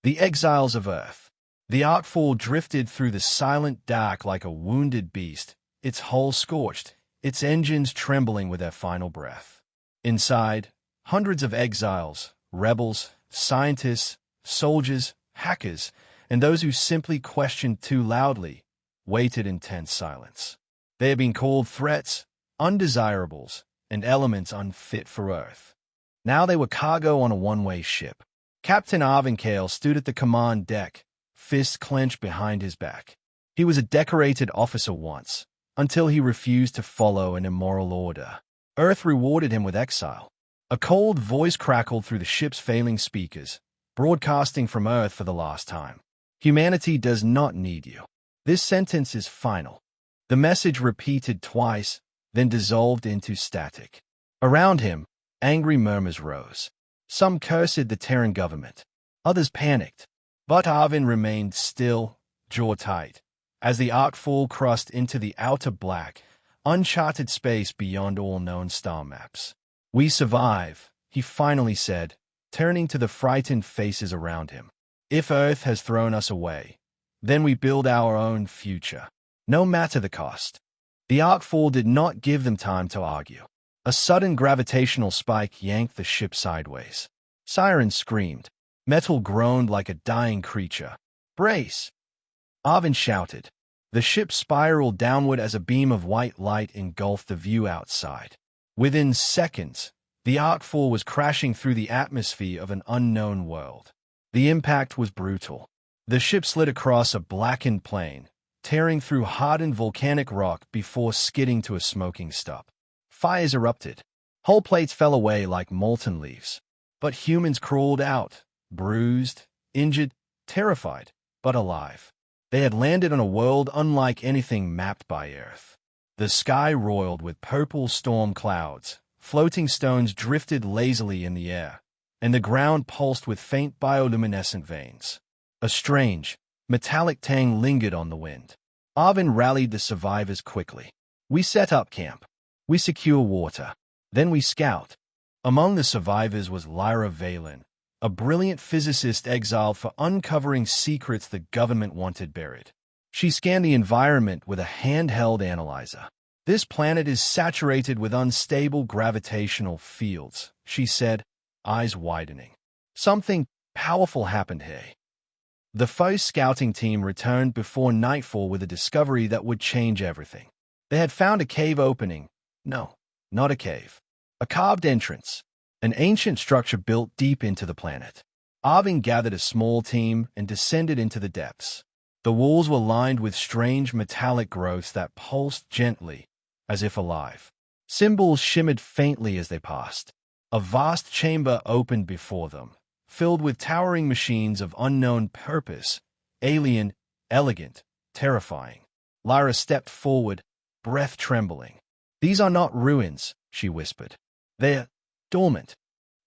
The Exiles of Earth. The Arcfall drifted through the silent dark like a wounded beast, its hull scorched, its engines trembling with their final breath. Inside, hundreds of exiles, rebels, scientists, soldiers, hackers, and those who simply questioned too loudly, waited in tense silence. They had been called threats, undesirables, and elements unfit for Earth. Now they were cargo on a one-way ship. Captain Arvincale stood at the command deck, fists clenched behind his back. He was a decorated officer once, until he refused to follow an immoral order. Earth rewarded him with exile. A cold voice crackled through the ship's failing speakers, broadcasting from Earth for the last time. Humanity does not need you. This sentence is final. The message repeated twice, then dissolved into static. Around him, angry murmurs rose. Some cursed the Terran government. Others panicked. But Arvin remained still, jaw tight, as the Arcfall crossed into the outer black, uncharted space beyond all known star maps. "We survive," he finally said, turning to the frightened faces around him. "If Earth has thrown us away, then we build our own future, no matter the cost." The Arcfall did not give them time to argue. A sudden gravitational spike yanked the ship sideways. Sirens screamed. Metal groaned like a dying creature. "Brace!" Arvin shouted. The ship spiraled downward as a beam of white light engulfed the view outside. Within seconds, the Arcfall was crashing through the atmosphere of an unknown world. The impact was brutal. The ship slid across a blackened plain, tearing through hardened volcanic rock before skidding to a smoking stop. Fires erupted. Hull plates fell away like molten leaves. But humans crawled out, bruised, injured, terrified, but alive. They had landed on a world unlike anything mapped by Earth. The sky roiled with purple storm clouds, floating stones drifted lazily in the air, and the ground pulsed with faint bioluminescent veins. A strange, metallic tang lingered on the wind. Arvin rallied the survivors quickly. "We set up camp. We secure water. Then we scout." Among the survivors was Lyra Valen, a brilliant physicist exiled for uncovering secrets the government wanted buried. She scanned the environment with a handheld analyzer. "This planet is saturated with unstable gravitational fields," she said, eyes widening. "Something powerful happened here." The first scouting team returned before nightfall with a discovery that would change everything. They had found a cave opening. No, not a cave. A carved entrance. An ancient structure built deep into the planet. Arvin gathered a small team and descended into the depths. The walls were lined with strange metallic growths that pulsed gently, as if alive. Symbols shimmered faintly as they passed. A vast chamber opened before them, filled with towering machines of unknown purpose, alien, elegant, terrifying. Lyra stepped forward, breath trembling. "These are not ruins," she whispered. "They're dormant."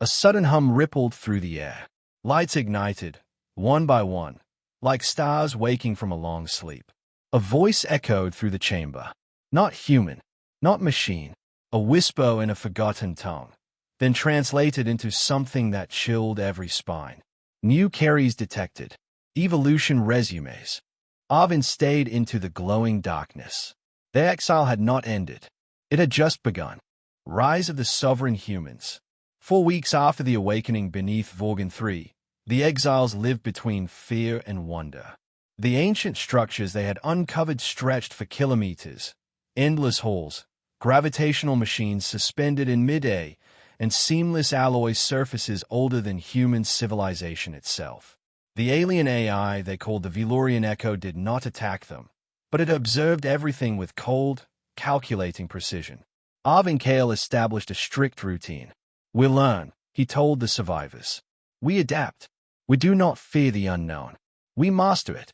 A sudden hum rippled through the air. Lights ignited, one by one, like stars waking from a long sleep. A voice echoed through the chamber. Not human, not machine, a whisper in a forgotten tongue, then translated into something that chilled every spine. New carries detected. Evolution resumes. Arvin stayed into the glowing darkness. Their exile had not ended. It had just begun. Rise of the Sovereign Humans. 4 weeks after the awakening beneath Vorgan 3, the exiles lived between fear and wonder. The ancient structures they had uncovered stretched for kilometers. Endless halls, gravitational machines suspended in mid-air, and seamless alloy surfaces older than human civilization itself. The alien AI they called the Velorian Echo did not attack them, but it observed everything with cold, calculating precision. Arvincale established a strict routine. "We learn," he told the survivors. "We adapt. We do not fear the unknown. We master it."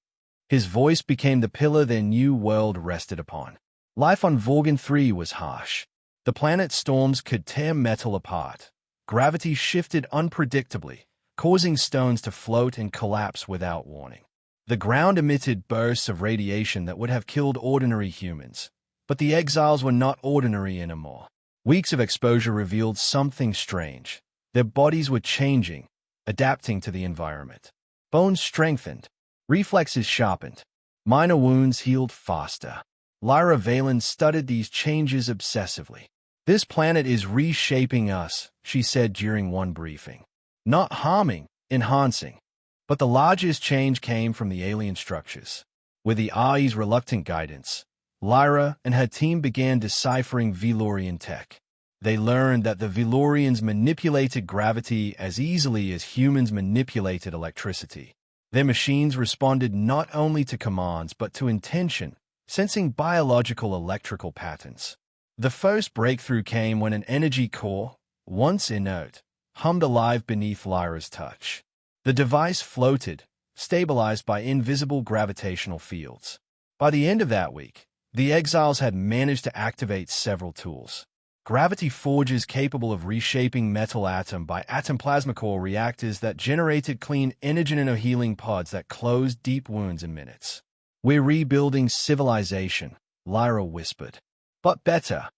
His voice became the pillar their new world rested upon. Life on Vorgan 3 was harsh. The planet's storms could tear metal apart. Gravity shifted unpredictably, causing stones to float and collapse without warning. The ground emitted bursts of radiation that would have killed ordinary humans. But the exiles were not ordinary anymore. Weeks of exposure revealed something strange. Their bodies were changing, adapting to the environment. Bones strengthened. Reflexes sharpened. Minor wounds healed faster. Lyra Valen studied these changes obsessively. "This planet is reshaping us," she said during one briefing. "Not harming, enhancing." But the largest change came from the alien structures. With the AI's reluctant guidance, Lyra and her team began deciphering Velorian tech. They learned that the Velorians manipulated gravity as easily as humans manipulated electricity. Their machines responded not only to commands but to intention, sensing biological electrical patterns. The first breakthrough came when an energy core, once inert, hummed alive beneath Lyra's touch. The device floated, stabilized by invisible gravitational fields. By the end of that week, the Exiles had managed to activate several tools. Gravity forges capable of reshaping metal atom by atom plasma core reactors that generated clean energy nanohealing pods that closed deep wounds in minutes. "We're rebuilding civilization," Lyra whispered. "But better."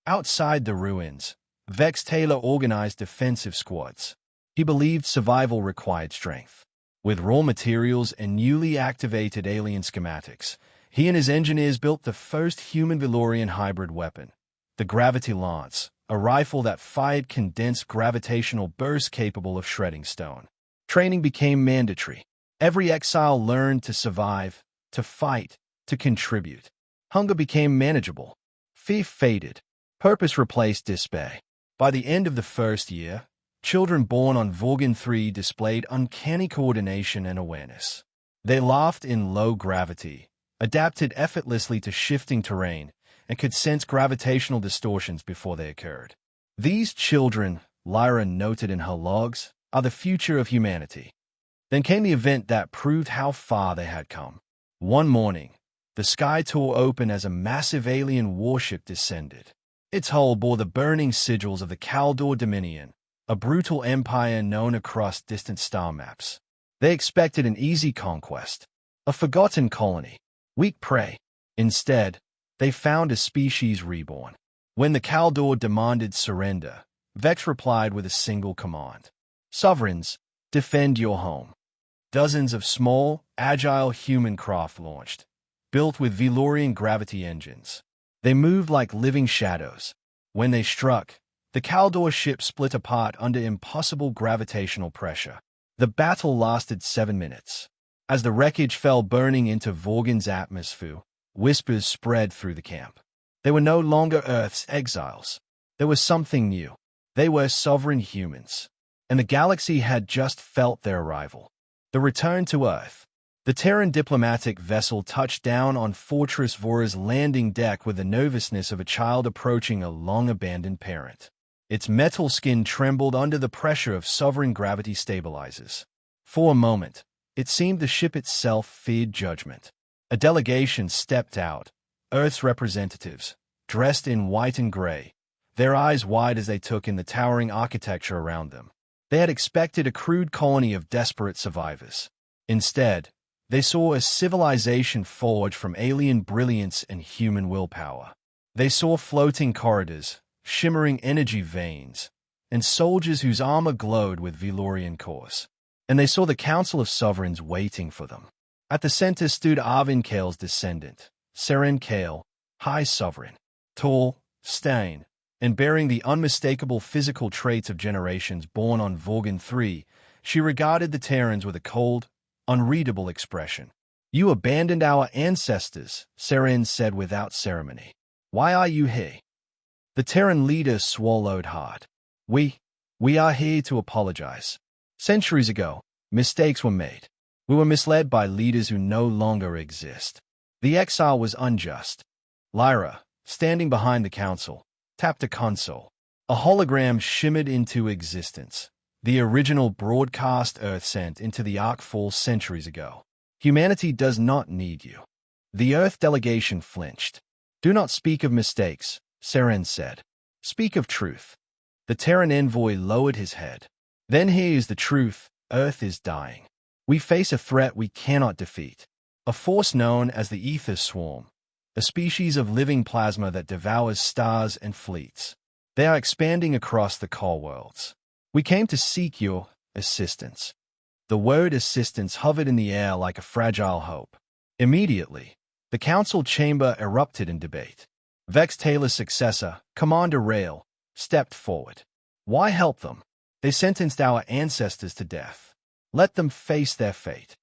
Outside the ruins, Vex Taylor organized defensive squads. He believed survival required strength. With raw materials and newly activated alien schematics, he and his engineers built the first human-Velorian hybrid weapon, the Gravity Lance, a rifle that fired condensed gravitational bursts capable of shredding stone. Training became mandatory. Every exile learned to survive, to fight, to contribute. Hunger became manageable. Fear faded. Purpose replaced despair. By the end of the first year, children born on Vorgan 3 displayed uncanny coordination and awareness. They laughed in low gravity, adapted effortlessly to shifting terrain, and could sense gravitational distortions before they occurred. These children, Lyra noted in her logs, are the future of humanity. Then came the event that proved how far they had come. One morning, the sky tore open as a massive alien warship descended. Its hull bore the burning sigils of the Kaldor Dominion, a brutal empire known across distant star maps. They expected an easy conquest, a forgotten colony, weak prey. Instead, they found a species reborn. When the Kaldor demanded surrender, Vex replied with a single command: "Sovereigns, defend your home." Dozens of small, agile human craft launched, built with Velorian gravity engines. They moved like living shadows. When they struck, the Kaldor ship split apart under impossible gravitational pressure. The battle lasted 7 minutes. As the wreckage fell burning into Vorgan's atmosphere, whispers spread through the camp. They were no longer Earth's exiles. There was something new. They were sovereign humans. And the galaxy had just felt their arrival. The return to Earth. The Terran diplomatic vessel touched down on Fortress Vora's landing deck with the nervousness of a child approaching a long-abandoned parent. Its metal skin trembled under the pressure of sovereign gravity stabilizers. For a moment, it seemed the ship itself feared judgment. A delegation stepped out, Earth's representatives, dressed in white and gray, their eyes wide as they took in the towering architecture around them. They had expected a crude colony of desperate survivors. Instead, they saw a civilization forged from alien brilliance and human willpower. They saw floating corridors, shimmering energy veins, and soldiers whose armor glowed with Velorian cores. And they saw the Council of Sovereigns waiting for them. At the center stood Arvin Kale's descendant, Seren Kale, High Sovereign, tall, stained, and bearing the unmistakable physical traits of generations born on Vorgan 3, she regarded the Terrans with a cold, unreadable expression. "You abandoned our ancestors," Seren said without ceremony. "Why are you here?" The Terran leader swallowed hard. We are here to apologize. Centuries ago, mistakes were made. We were misled by leaders who no longer exist. The exile was unjust." Lyra, standing behind the council, tapped a console. A hologram shimmered into existence, the original broadcast Earth sent into the Arkfall centuries ago. "Humanity does not need you." The Earth delegation flinched. "Do not speak of mistakes," Seren said. "Speak of truth." The Terran envoy lowered his head. "Then here is the truth: Earth is dying. We face a threat we cannot defeat. A force known as the Ether Swarm, a species of living plasma that devours stars and fleets. They are expanding across the core worlds. We came to seek your assistance." The word assistance hovered in the air like a fragile hope. Immediately, the council chamber erupted in debate. Vex Taylor's successor, Commander Rail, stepped forward. Why help them? They sentenced our ancestors to death. Let them face their fate.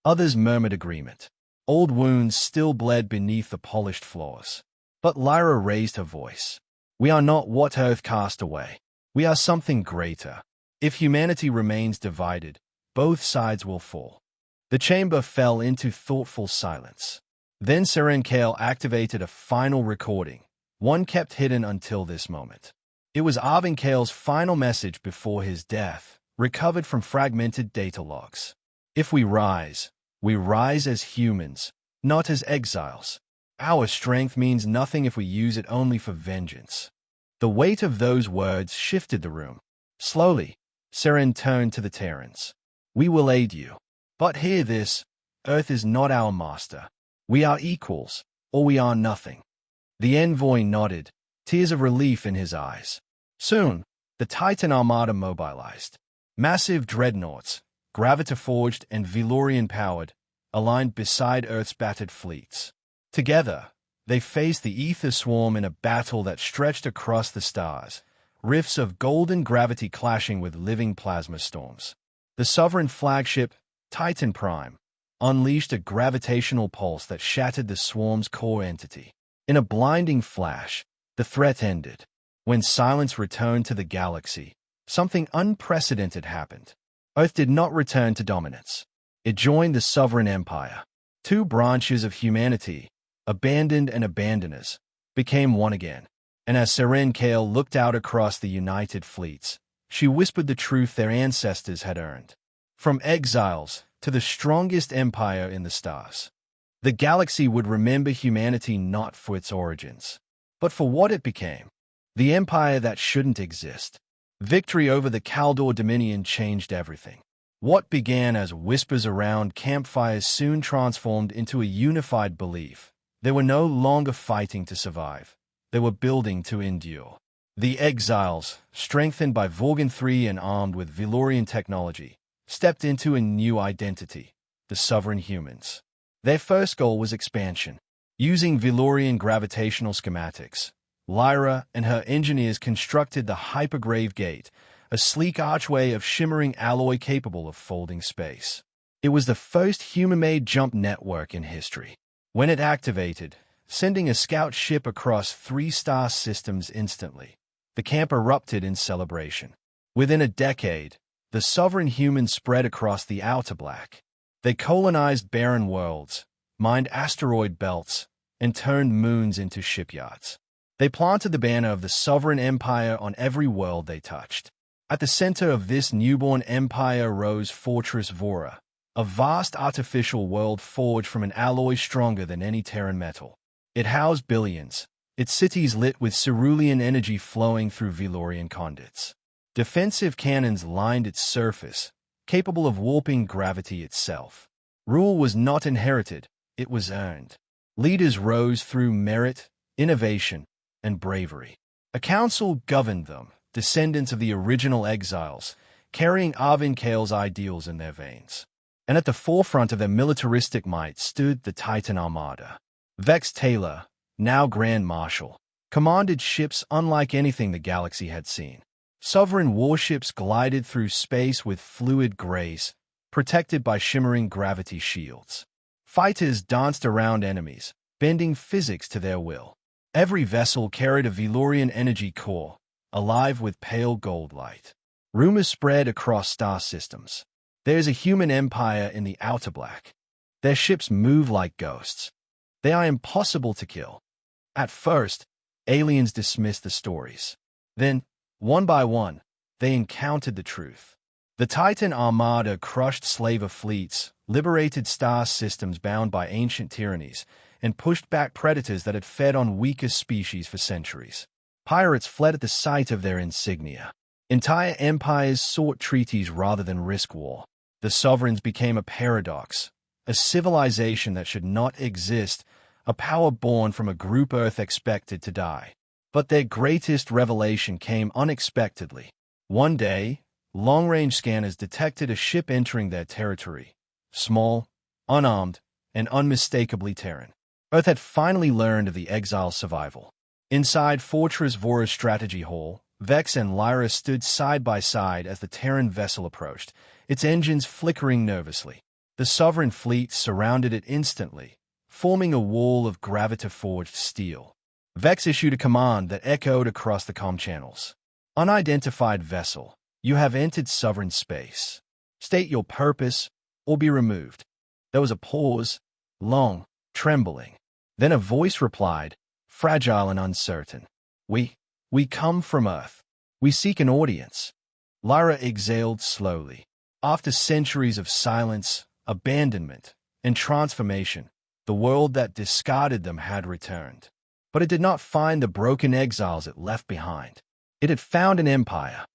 Others murmured agreement. Old wounds still bled beneath the polished floors. But Lyra raised her voice. We are not what Earth cast away. We are something greater. If humanity remains divided, both sides will fall. The chamber fell into thoughtful silence. Then Seren Kale activated a final recording, one kept hidden until this moment. It was Arvin Kale's final message before his death, recovered from fragmented data logs. If we rise as humans, not as exiles. Our strength means nothing if we use it only for vengeance. The weight of those words shifted the room. Slowly, Seren turned to the Terrans. We will aid you. But hear this, Earth is not our master. We are equals, or we are nothing. The envoy nodded, tears of relief in his eyes. Soon, the Titan Armada mobilized. Massive dreadnoughts, gravita-forged and Velorian-powered, aligned beside Earth's battered fleets. Together, they faced the Ether Swarm in a battle that stretched across the stars, rifts of golden gravity clashing with living plasma storms. The Sovereign flagship, Titan Prime, unleashed a gravitational pulse that shattered the swarm's core entity. In a blinding flash, the threat ended. When silence returned to the galaxy, something unprecedented happened. Earth did not return to dominance. It joined the Sovereign Empire. Two branches of humanity, abandoned and abandoners, became one again. And as Seren Kale looked out across the united fleets, she whispered the truth their ancestors had earned. From exiles to the strongest empire in the stars, the galaxy would remember humanity not for its origins, but for what it became. The empire that shouldn't exist. Victory over the Kaldor Dominion changed everything. What began as whispers around campfires soon transformed into a unified belief. They were no longer fighting to survive. They were building to endure. The Exiles, strengthened by Vorgan III and armed with Velorian technology, stepped into a new identity, the Sovereign Humans. Their first goal was expansion. Using Velorian gravitational schematics, Lyra and her engineers constructed the Hypergrave Gate, a sleek archway of shimmering alloy capable of folding space. It was the first human-made jump network in history. When it activated, sending a scout ship across 3 star systems instantly, the camp erupted in celebration. Within a decade, the Sovereign Humans spread across the Outer Black. They colonized barren worlds, mined asteroid belts, and turned moons into shipyards. They planted the banner of the Sovereign Empire on every world they touched. At the center of this newborn empire rose Fortress Vora, a vast artificial world forged from an alloy stronger than any Terran metal. It housed billions, its cities lit with cerulean energy flowing through Velorian conduits. Defensive cannons lined its surface, capable of warping gravity itself. Rule was not inherited, it was earned. Leaders rose through merit, innovation, and bravery. A council governed them, descendants of the original exiles, carrying Arvin Kale's ideals in their veins. And at the forefront of their militaristic might stood the Titan Armada. Vex Taylor, now Grand Marshal, commanded ships unlike anything the galaxy had seen. Sovereign warships glided through space with fluid grace, protected by shimmering gravity shields. Fighters danced around enemies, bending physics to their will. Every vessel carried a Velorian energy core, alive with pale gold light. Rumors spread across star systems. There's a human empire in the Outer Black. Their ships move like ghosts. They are impossible to kill. At first, aliens dismissed the stories. Then, one by one, they encountered the truth. The Titan Armada crushed slaver fleets, liberated star systems bound by ancient tyrannies, and pushed back predators that had fed on weaker species for centuries. Pirates fled at the sight of their insignia. Entire empires sought treaties rather than risk war. The Sovereigns became a paradox, a civilization that should not exist, a power born from a group Earth expected to die. But their greatest revelation came unexpectedly. One day, long-range scanners detected a ship entering their territory. Small, unarmed, and unmistakably Terran. Earth had finally learned of the Exiles' survival. Inside Fortress Vora's strategy hall, Vex and Lyra stood side by side as the Terran vessel approached, its engines flickering nervously. The Sovereign fleet surrounded it instantly, forming a wall of gravita-forged steel. Vex issued a command that echoed across the comm channels. Unidentified vessel, you have entered Sovereign space. State your purpose, or be removed. There was a pause, long, trembling. Then a voice replied, fragile and uncertain. We come from Earth. We seek an audience. Lyra exhaled slowly. After centuries of silence, abandonment, and transformation, the world that discarded them had returned. But it did not find the broken exiles it left behind. It had found an empire,